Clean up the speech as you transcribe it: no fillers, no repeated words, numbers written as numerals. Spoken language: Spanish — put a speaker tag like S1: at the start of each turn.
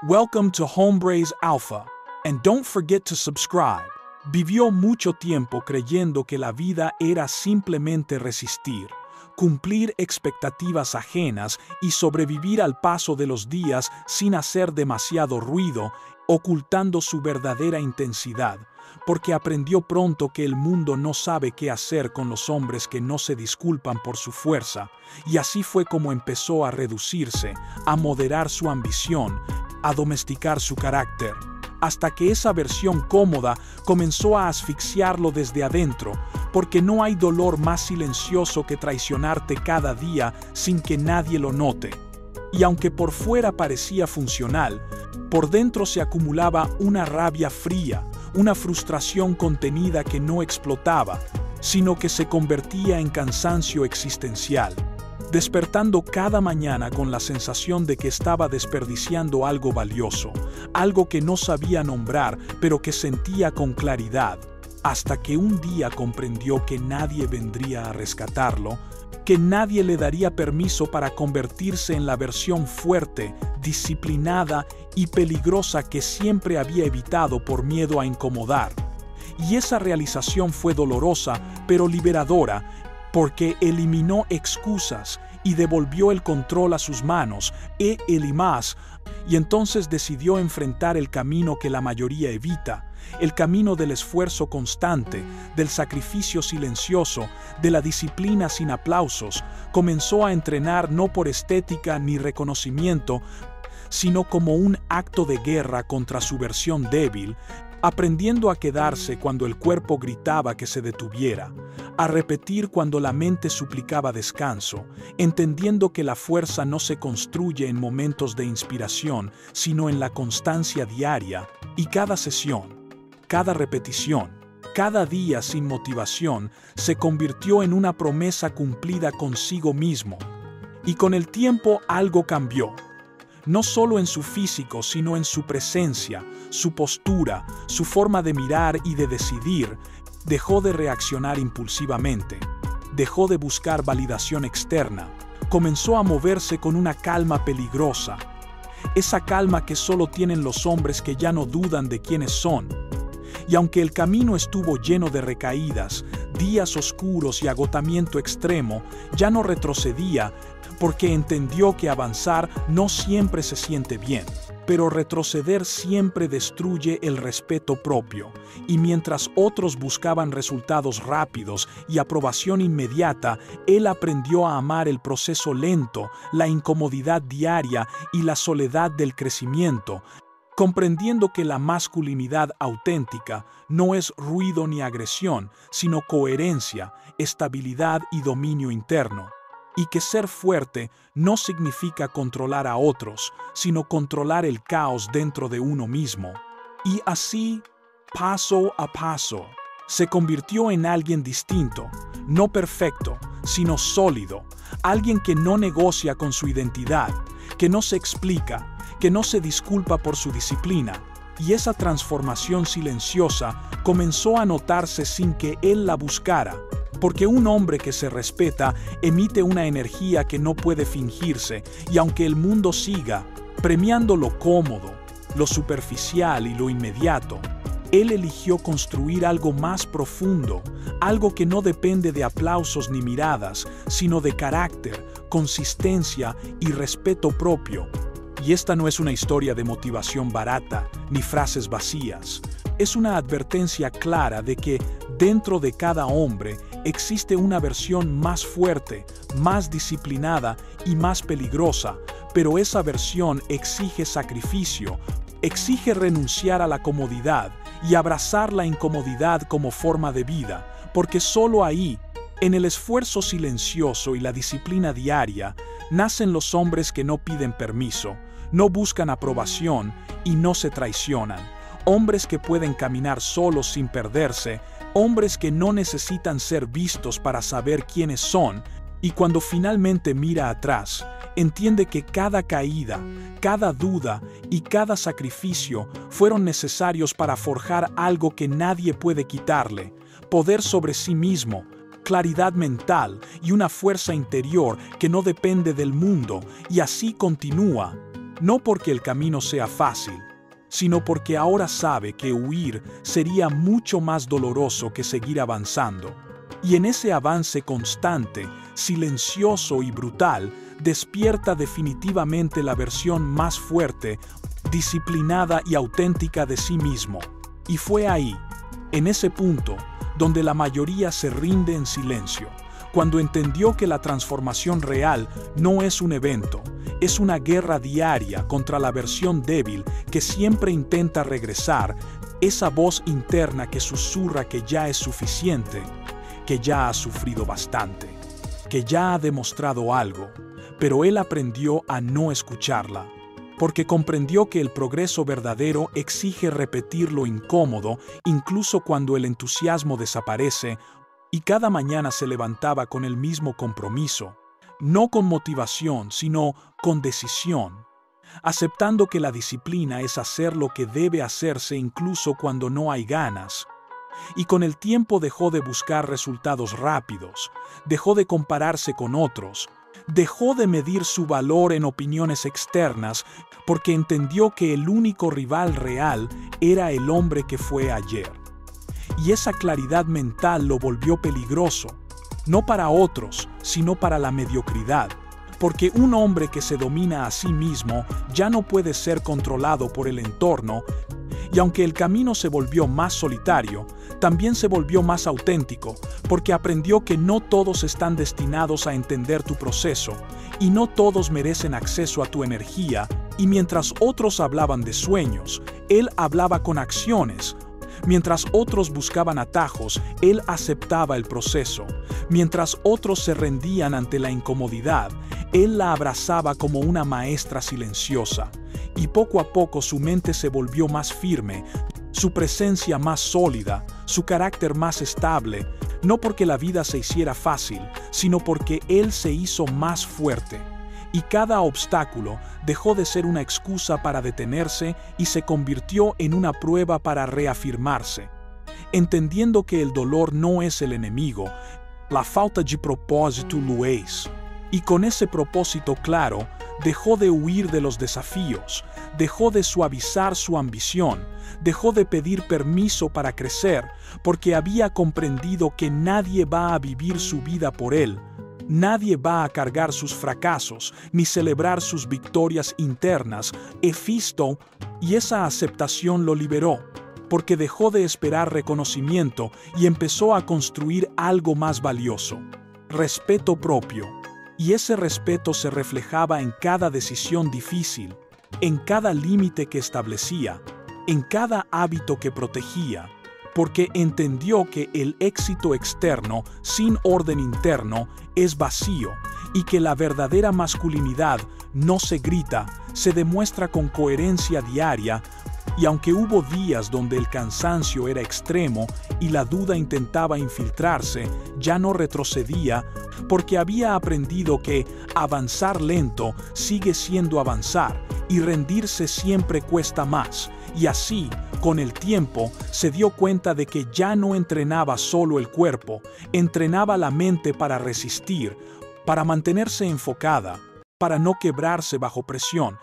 S1: Welcome to Homebrews Alpha, and don't forget to subscribe. Vivió mucho tiempo creyendo que la vida era simplemente resistir, cumplir expectativas ajenas y sobrevivir al paso de los días sin hacer demasiado ruido, ocultando su verdadera intensidad, porque aprendió pronto que el mundo no sabe qué hacer con los hombres que no se disculpan por su fuerza, y así fue como empezó a reducirse, a moderar su ambición, a domesticar su carácter, hasta que esa versión cómoda comenzó a asfixiarlo desde adentro, porque no hay dolor más silencioso que traicionarte cada día sin que nadie lo note. Y aunque por fuera parecía funcional, por dentro se acumulaba una rabia fría, una frustración contenida que no explotaba, sino que se convertía en cansancio existencial, despertando cada mañana con la sensación de que estaba desperdiciando algo valioso, algo que no sabía nombrar, pero que sentía con claridad, hasta que un día comprendió que nadie vendría a rescatarlo, que nadie le daría permiso para convertirse en la versión fuerte, disciplinada y peligrosa que siempre había evitado por miedo a incomodar. Y esa realización fue dolorosa, pero liberadora, porque eliminó excusas y devolvió el control a sus manos, y entonces decidió enfrentar el camino que la mayoría evita, el camino del esfuerzo constante, del sacrificio silencioso, de la disciplina sin aplausos. Comenzó a entrenar no por estética ni reconocimiento, sino como un acto de guerra contra su versión débil, aprendiendo a quedarse cuando el cuerpo gritaba que se detuviera, a repetir cuando la mente suplicaba descanso, entendiendo que la fuerza no se construye en momentos de inspiración, sino en la constancia diaria, y cada sesión, cada repetición, cada día sin motivación, se convirtió en una promesa cumplida consigo mismo. Y con el tiempo algo cambió. No solo en su físico, sino en su presencia, su postura, su forma de mirar y de decidir. Dejó de reaccionar impulsivamente, dejó de buscar validación externa, comenzó a moverse con una calma peligrosa, esa calma que solo tienen los hombres que ya no dudan de quiénes son. Y aunque el camino estuvo lleno de recaídas, días oscuros y agotamiento extremo, ya no retrocedía, porque entendió que avanzar no siempre se siente bien, pero retroceder siempre destruye el respeto propio, y mientras otros buscaban resultados rápidos y aprobación inmediata, él aprendió a amar el proceso lento, la incomodidad diaria y la soledad del crecimiento, comprendiendo que la masculinidad auténtica no es ruido ni agresión, sino coherencia, estabilidad y dominio interno. Y que ser fuerte no significa controlar a otros, sino controlar el caos dentro de uno mismo. Y así, paso a paso, se convirtió en alguien distinto, no perfecto, sino sólido, alguien que no negocia con su identidad, que no se explica, que no se disculpa por su disciplina. Y esa transformación silenciosa comenzó a notarse sin que él la buscara, porque un hombre que se respeta emite una energía que no puede fingirse, y aunque el mundo siga premiando lo cómodo, lo superficial y lo inmediato, él eligió construir algo más profundo, algo que no depende de aplausos ni miradas, sino de carácter, consistencia y respeto propio. Y esta no es una historia de motivación barata, ni frases vacías. Es una advertencia clara de que dentro de cada hombre existe una versión más fuerte, más disciplinada y más peligrosa, pero esa versión exige sacrificio, exige renunciar a la comodidad y abrazar la incomodidad como forma de vida, porque solo ahí, en el esfuerzo silencioso y la disciplina diaria, nacen los hombres que no piden permiso, no buscan aprobación y no se traicionan. Hombres que pueden caminar solos sin perderse, hombres que no necesitan ser vistos para saber quiénes son, y cuando finalmente mira atrás, entiende que cada caída, cada duda y cada sacrificio fueron necesarios para forjar algo que nadie puede quitarle, poder sobre sí mismo, claridad mental y una fuerza interior que no depende del mundo, y así continúa, no porque el camino sea fácil, sino porque ahora sabe que huir sería mucho más doloroso que seguir avanzando. Y en ese avance constante, silencioso y brutal, despierta definitivamente la versión más fuerte, disciplinada y auténtica de sí mismo. Y fue ahí, en ese punto, donde la mayoría se rinde en silencio, cuando entendió que la transformación real no es un evento, es una guerra diaria contra la versión débil que siempre intenta regresar, esa voz interna que susurra que ya es suficiente, que ya ha sufrido bastante, que ya ha demostrado algo, pero él aprendió a no escucharla, porque comprendió que el progreso verdadero exige repetir lo incómodo incluso cuando el entusiasmo desaparece, y cada mañana se levantaba con el mismo compromiso, no con motivación, sino con decisión, aceptando que la disciplina es hacer lo que debe hacerse incluso cuando no hay ganas. Y con el tiempo dejó de buscar resultados rápidos, dejó de compararse con otros, dejó de medir su valor en opiniones externas porque entendió que el único rival real era el hombre que fue ayer. Y esa claridad mental lo volvió peligroso, no para otros, sino para la mediocridad, porque un hombre que se domina a sí mismo ya no puede ser controlado por el entorno, y aunque el camino se volvió más solitario, también se volvió más auténtico, porque aprendió que no todos están destinados a entender tu proceso, y no todos merecen acceso a tu energía, y mientras otros hablaban de sueños, él hablaba con acciones. Mientras otros buscaban atajos, él aceptaba el proceso. Mientras otros se rendían ante la incomodidad, él la abrazaba como una maestra silenciosa. Y poco a poco su mente se volvió más firme, su presencia más sólida, su carácter más estable, no porque la vida se hiciera fácil, sino porque él se hizo más fuerte. Y cada obstáculo dejó de ser una excusa para detenerse y se convirtió en una prueba para reafirmarse. Entendiendo que el dolor no es el enemigo, la falta de propósito lo es. Y con ese propósito claro, dejó de huir de los desafíos, dejó de suavizar su ambición, dejó de pedir permiso para crecer, porque había comprendido que nadie va a vivir su vida por él. Nadie va a cargar sus fracasos, ni celebrar sus victorias internas. Efisto, y esa aceptación lo liberó, porque dejó de esperar reconocimiento y empezó a construir algo más valioso: respeto propio. Y ese respeto se reflejaba en cada decisión difícil, en cada límite que establecía, en cada hábito que protegía, porque entendió que el éxito externo sin orden interno es vacío y que la verdadera masculinidad no se grita, se demuestra con coherencia diaria. Y aunque hubo días donde el cansancio era extremo y la duda intentaba infiltrarse, ya no retrocedía, porque había aprendido que avanzar lento sigue siendo avanzar y rendirse siempre cuesta más. Y así, con el tiempo, se dio cuenta de que ya no entrenaba solo el cuerpo, entrenaba la mente para resistir, para mantenerse enfocada, para no quebrarse bajo presión